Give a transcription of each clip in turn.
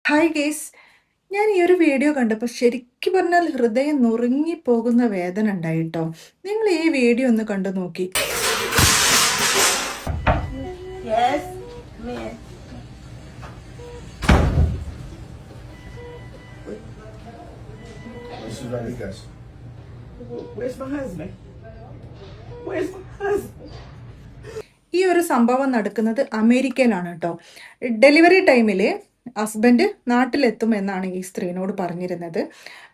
Hi guys, ഞാൻ ഈ ഒരു വീഡിയോ കണ്ടപ്പോൾ ശരിക്കും പറഞ്ഞാൽ ഹൃദയം നുറുങ്ങിപ്പോകുന്ന വേദന ഉണ്ടായിട്ടോ. നിങ്ങൾ ഈ വീഡിയോ ഒന്ന് കണ്ടു നോക്കി. Yes, man. This is Rodriguez. Where's my husband? Where's my husband? ഈ ഒരു സംഭവം നടക്കുന്നത് അമേരിക്കയിലാണ് കേട്ടോ. ഡെലിവറി ടൈമിൽ ഹസ്ബൻഡ് നാട്ടിലെത്തും എന്നാണ് ഈ സ്ത്രീനോട് പറഞ്ഞിരുന്നത്.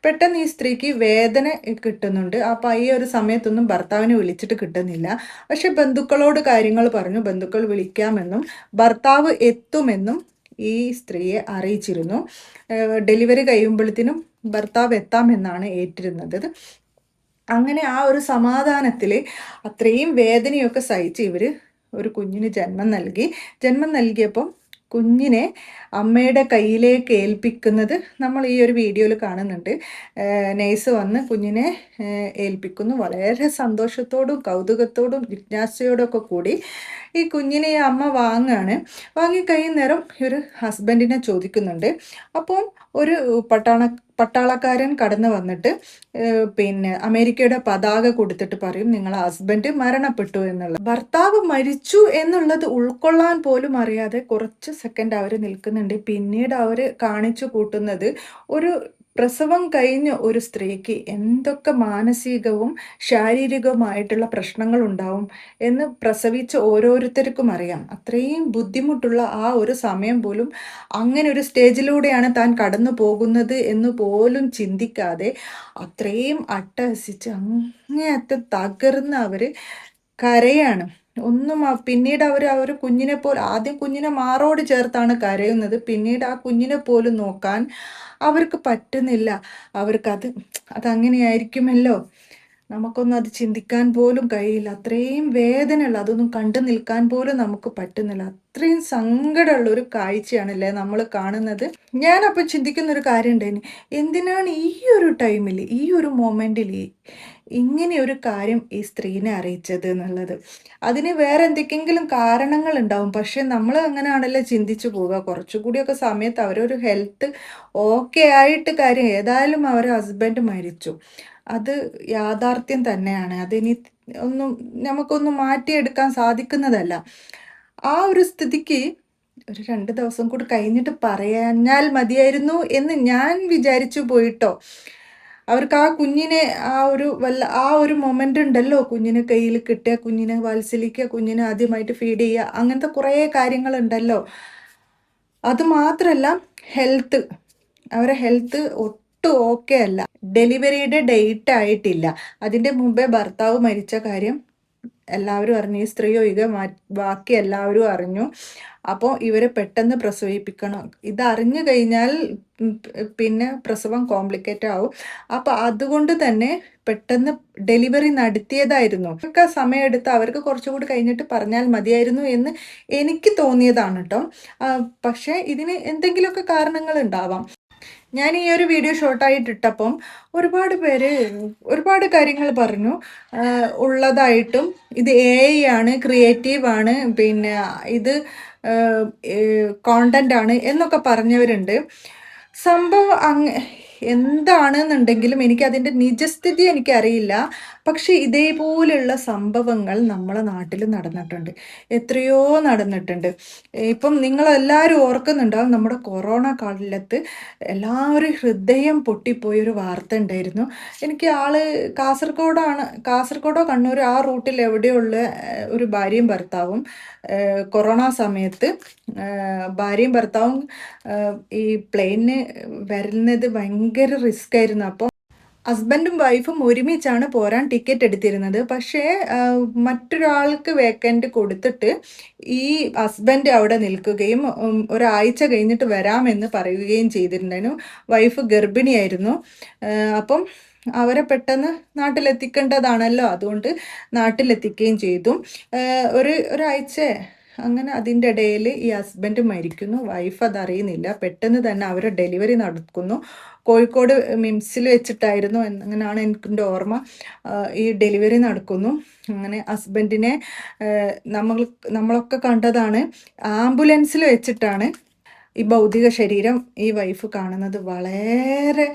പെട്ടെന്ന് ഈ സ്ത്രീക്ക് വേദന കിട്ടുന്നുണ്ട്. അപ്പോൾ ഈ ഒരു സമയത്തൊന്നും ഭർത്താവിനെ വിളിച്ചിട്ട് കിട്ടുന്നില്ല. പക്ഷെ ബന്ധുക്കളോട് കാര്യങ്ങൾ പറഞ്ഞു, ബന്ധുക്കൾ വിളിക്കാമെന്നും ഭർത്താവ് എത്തുമെന്നും ഈ സ്ത്രീയെ അറിയിച്ചിരുന്നു. ഡെലിവറി കഴിയുമ്പോഴത്തേനും ഭർത്താവ് എത്താമെന്നാണ് ഏറ്റിരുന്നത്. അങ്ങനെ ആ ഒരു സമാധാനത്തിൽ അത്രയും വേദനയൊക്കെ സഹിച്ച് ഇവർ ഒരു കുഞ്ഞിന് ജന്മം നൽകിയപ്പോൾ കുഞ്ഞിനെ അമ്മയുടെ കയ്യിലേക്ക് ഏൽപ്പിക്കുന്നത് നമ്മൾ ഈ ഒരു വീഡിയോയിൽ കാണുന്നുണ്ട്. നേഴ്സ് വന്ന് കുഞ്ഞിനെ ഏൽപ്പിക്കുന്നു. വളരെ സന്തോഷത്തോടും കൗതുകത്തോടും ജിജ്ഞാസയോടും ഒക്കെ കൂടി ഈ കുഞ്ഞിനെ അമ്മ വാങ്ങിക്കഴിയുന്നേരം ഒരു ഹസ്ബൻഡിനെ ചോദിക്കുന്നുണ്ട്. അപ്പം ഒരു പട്ടാളക്കാരൻ കടന്നു വന്നിട്ട് പിന്നെ അമേരിക്കയുടെ പതാക കൊടുത്തിട്ട് പറയും, നിങ്ങളെ ഹസ്ബൻഡ് മരണപ്പെട്ടു എന്നുള്ളത്. ഭർത്താവ് മരിച്ചു എന്നുള്ളത് ഉൾക്കൊള്ളാൻ പോലും അറിയാതെ കുറച്ച് സെക്കൻഡ് അവർ നിൽക്കുന്നുണ്ട്. പിന്നീട് അവർ കാണിച്ചു കൂട്ടുന്നത് ഒരു പ്രസവം കഴിഞ്ഞ ഒരു സ്ത്രീക്ക് എന്തൊക്കെ മാനസികവും ശാരീരികവുമായിട്ടുള്ള പ്രശ്നങ്ങൾ ഉണ്ടാവും എന്ന് പ്രസവിച്ച ഓരോരുത്തർക്കും അറിയാം. അത്രയും ബുദ്ധിമുട്ടുള്ള ആ ഒരു സമയം പോലും അങ്ങനെ ഒരു സ്റ്റേജിലൂടെയാണ് താൻ കടന്നു പോകുന്നത് എന്ന് പോലും ചിന്തിക്കാതെ അത്രയും അട്ടഹസിച്ച് അങ്ങേയറ്റം തകർന്ന് അവർ കരയാണ്. പിന്നീട് അവർ കുഞ്ഞിനെ പോലെ ആദ്യം കുഞ്ഞിനെ മാറോട് ചേർത്താണ് കരയുന്നത്. പിന്നീട് ആ കുഞ്ഞിനെ പോലും നോക്കാൻ അവർക്ക് പറ്റുന്നില്ല. അതങ്ങനെയായിരിക്കുമല്ലോ, നമുക്കൊന്നും അത് ചിന്തിക്കാൻ പോലും കഴിയില്ല. അത്രയും വേദനയുള്ള, അതൊന്നും കണ്ടു നിൽക്കാൻ പോലും നമുക്ക് പറ്റുന്നില്ല. അത്രയും സങ്കടമുള്ള ഒരു കാഴ്ചയാണല്ലേ നമ്മൾ കാണുന്നത്. ഞാനപ്പോൾ ചിന്തിക്കുന്ന ഒരു കാര്യം ഉണ്ടായിന്, എന്തിനാണ് ഈ ഒരു ടൈമിൽ ഈ ഒരു മൊമെൻറ്റിൽ ഇങ്ങനെ ഒരു കാര്യം ഈ സ്ത്രീനെ അറിയിച്ചത് എന്നുള്ളത്. അതിന് വേറെ എന്തൊക്കെയെങ്കിലും കാരണങ്ങൾ ഉണ്ടാവും. പക്ഷെ നമ്മൾ അങ്ങനെയാണല്ലോ ചിന്തിച്ചു പോവുക. കുറച്ചുകൂടിയൊക്കെ സമയത്ത് അവരൊരു ഹെൽത്ത് ഓക്കെ ആയിട്ട് കാര്യം, ഏതായാലും അവരെ ഹസ്ബൻഡ് മരിച്ചു, അത് യാഥാർത്ഥ്യം തന്നെയാണ്. അതിനി നമുക്കൊന്നും മാറ്റിയെടുക്കാൻ സാധിക്കുന്നതല്ല. ആ ഒരു സ്ഥിതിക്ക് ഒരു 2 ദിവസം കൂടി കഴിഞ്ഞിട്ട് പറയാഞ്ഞാൽ മതിയായിരുന്നു എന്ന് ഞാൻ വിചാരിച്ചു പോയിട്ടോ. അവർക്ക് ആ കുഞ്ഞിനെ ആ ഒരു മൊമെൻ്റ് ഉണ്ടല്ലോ, കുഞ്ഞിനെ കയ്യിൽ കിട്ടുക, കുഞ്ഞിനെ വാത്സലിക്കുക, കുഞ്ഞിനെ ആദ്യമായിട്ട് ഫീഡ് ചെയ്യുക, അങ്ങനത്തെ കുറേ കാര്യങ്ങളുണ്ടല്ലോ. അതുമാത്രമല്ല, അവരെ ഹെൽത്ത് ഒട്ടും ഓക്കെ അല്ല. ഡെലിവറിയുടെ ഡേറ്റ് ആയിട്ടില്ല. അതിൻ്റെ മുമ്പേ ഭർത്താവ് മരിച്ച കാര്യം എല്ലാവരും അറിഞ്ഞു. ഈ സ്ത്രീ ഒഴികെ ബാക്കി എല്ലാവരും അറിഞ്ഞു. അപ്പോൾ ഇവരെ പെട്ടെന്ന് പ്രസവിപ്പിക്കണം. ഇതറിഞ്ഞു കഴിഞ്ഞാൽ പിന്നെ പ്രസവം കോംപ്ലിക്കേറ്റ് ആവും. അപ്പോൾ അതുകൊണ്ട് തന്നെ പെട്ടെന്ന് ഡെലിവറി നടത്തിയതായിരുന്നു. ഒക്കെ സമയമെടുത്ത് അവർക്ക് കുറച്ചുകൂടി കഴിഞ്ഞിട്ട് പറഞ്ഞാൽ മതിയായിരുന്നു എന്ന് എനിക്ക് തോന്നിയതാണ് കേട്ടോ. പക്ഷേ ഇതിന് എന്തെങ്കിലുമൊക്കെ കാരണങ്ങൾ ഉണ്ടാവാം. ഞാൻ ഈ ഒരു വീഡിയോ ഷോർട്ടായിട്ടിട്ടപ്പം ഒരുപാട് പേര് ഒരുപാട് കാര്യങ്ങൾ പറഞ്ഞു. ഉള്ളതായിട്ടും ഇത് AI ആണ്, ക്രിയേറ്റീവ് ആണ്, പിന്നെ ഇത് കോണ്ടന്റ് ആണ് എന്നൊക്കെ പറഞ്ഞവരുണ്ട്. സംഭവം എന്താണെന്നുണ്ടെങ്കിലും എനിക്കതിൻ്റെ നിജസ്ഥിതി എനിക്കറിയില്ല. പക്ഷെ ഇതേപോലെയുള്ള സംഭവങ്ങൾ നമ്മളെ നാട്ടിൽ നടന്നിട്ടുണ്ട്, എത്രയോ നടന്നിട്ടുണ്ട്. ഇപ്പം നിങ്ങളെല്ലാവരും ഓർക്കുന്നുണ്ടാവും, നമ്മുടെ കൊറോണ കാലത്ത് എല്ലാവരും ഹൃദയം പൊട്ടിപ്പോയൊരു വാർത്ത ഉണ്ടായിരുന്നു. എനിക്ക് കാസർഗോഡോ കണ്ണൂർ ആ റൂട്ടിൽ എവിടെയുള്ള ഒരു ഭാര്യയും ഭർത്താവും കൊറോണ സമയത്ത് ഭാര്യയും ഭർത്താവും ഈ പ്ലെയിനിന് വരുന്നത് ഭയങ്കര റിസ്ക് ആയിരുന്നു. അപ്പോൾ ഹസ്ബൻഡും വൈഫും ഒരുമിച്ചാണ് പോരാൻ ടിക്കറ്റ് എടുത്തിരുന്നത്. പക്ഷേ മറ്റൊരാൾക്ക് വേക്കൻറ്റ് കൊടുത്തിട്ട് ഈ ഹസ്ബൻഡ് അവിടെ നിൽക്കുകയും ഒരാഴ്ച കഴിഞ്ഞിട്ട് വരാമെന്ന് പറയുകയും ചെയ്തിട്ടുണ്ടായിരുന്നു. വൈഫ് ഗർഭിണിയായിരുന്നു. അപ്പം അവരെ പെട്ടെന്ന് നാട്ടിലെത്തിക്കേണ്ടതാണല്ലോ, അതുകൊണ്ട് നാട്ടിലെത്തിക്കുകയും ചെയ്തു. ഒരാഴ്ച അങ്ങനെ അതിൻ്റെ ഇടയിൽ ഈ ഹസ്ബൻഡ് മരിക്കുന്നു. വൈഫ് അതറിയുന്നില്ല. പെട്ടെന്ന് തന്നെ അവരെ ഡെലിവറി നടക്കുന്നു. കോഴിക്കോട് മിംസിൽ വെച്ചിട്ടായിരുന്നു അങ്ങനെയാണ് എനിക്കെൻ്റെ ഓർമ്മ. ഈ ഡെലിവറി നടക്കുന്നു. അങ്ങനെ ഹസ്ബൻഡിനെ നമ്മളൊക്കെ കണ്ടതാണ്, ആംബുലൻസിൽ വെച്ചിട്ടാണ് ഈ ഭൗതിക ശരീരം ഈ വൈഫ് കാണുന്നത് വളരെ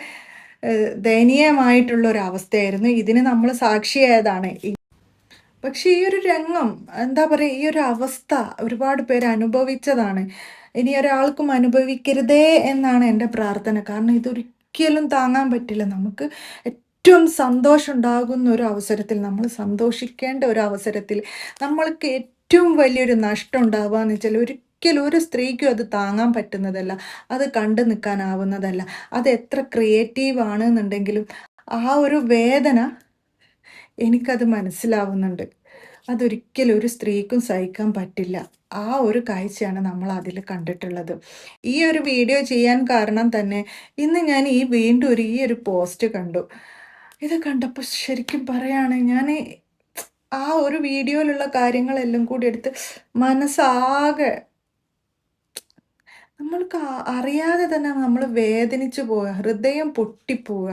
ദയനീയമായിട്ടുള്ള ഒരു അവസ്ഥയായിരുന്നു. ഇതിന് നമ്മൾ സാക്ഷിയായതാണ്. പക്ഷെ ഈ ഒരു രംഗം എന്താ പറയുക, ഈ ഒരു അവസ്ഥ ഒരുപാട് പേര് അനുഭവിച്ചതാണ്. ഇനി ഒരാൾക്കും അനുഭവിക്കരുതേ എന്നാണ് എൻ്റെ പ്രാർത്ഥന. കാരണം ഇതൊരിക്കലും താങ്ങാൻ പറ്റില്ല. നമുക്ക് ഏറ്റവും സന്തോഷം ഉണ്ടാകുന്ന ഒരു അവസരത്തിൽ, നമ്മൾ സന്തോഷിക്കേണ്ട ഒരു അവസരത്തിൽ നമ്മൾക്ക് ഏറ്റവും വലിയൊരു നഷ്ടം ഉണ്ടാവുക എന്ന് വെച്ചാൽ ഒരിക്കലും ഒരു സ്ത്രീക്കും അത് താങ്ങാൻ പറ്റുന്നതല്ല, അത് കണ്ടു നിൽക്കാനാവുന്നതല്ല. അത് എത്ര ക്രിയേറ്റീവ് ആണെന്നുണ്ടെങ്കിലും ആ ഒരു വേദന എനിക്കത് മനസ്സിലാവുന്നുണ്ട്. അതൊരിക്കലും ഒരു സ്ത്രീക്കും സഹിക്കാൻ പറ്റില്ല. ആ ഒരു കാഴ്ചയാണ് നമ്മൾ അതിൽ കണ്ടിട്ടുള്ളത്. ഈ ഒരു വീഡിയോ ചെയ്യാൻ കാരണം തന്നെ ഇന്ന് ഞാൻ വീണ്ടും ഈ ഒരു പോസ്റ്റ് കണ്ടു. ഇത് കണ്ടപ്പോൾ ശരിക്കും പറയാണ്, ഞാൻ ആ ഒരു വീഡിയോയിലുള്ള കാര്യങ്ങളെല്ലാം കൂടി എടുത്ത് മനസ്സാകെ നമ്മൾക്ക് അറിയാതെ തന്നെ നമ്മൾ വേദനിച്ചു പോവുക, ഹൃദയം പൊട്ടിപ്പോവുക.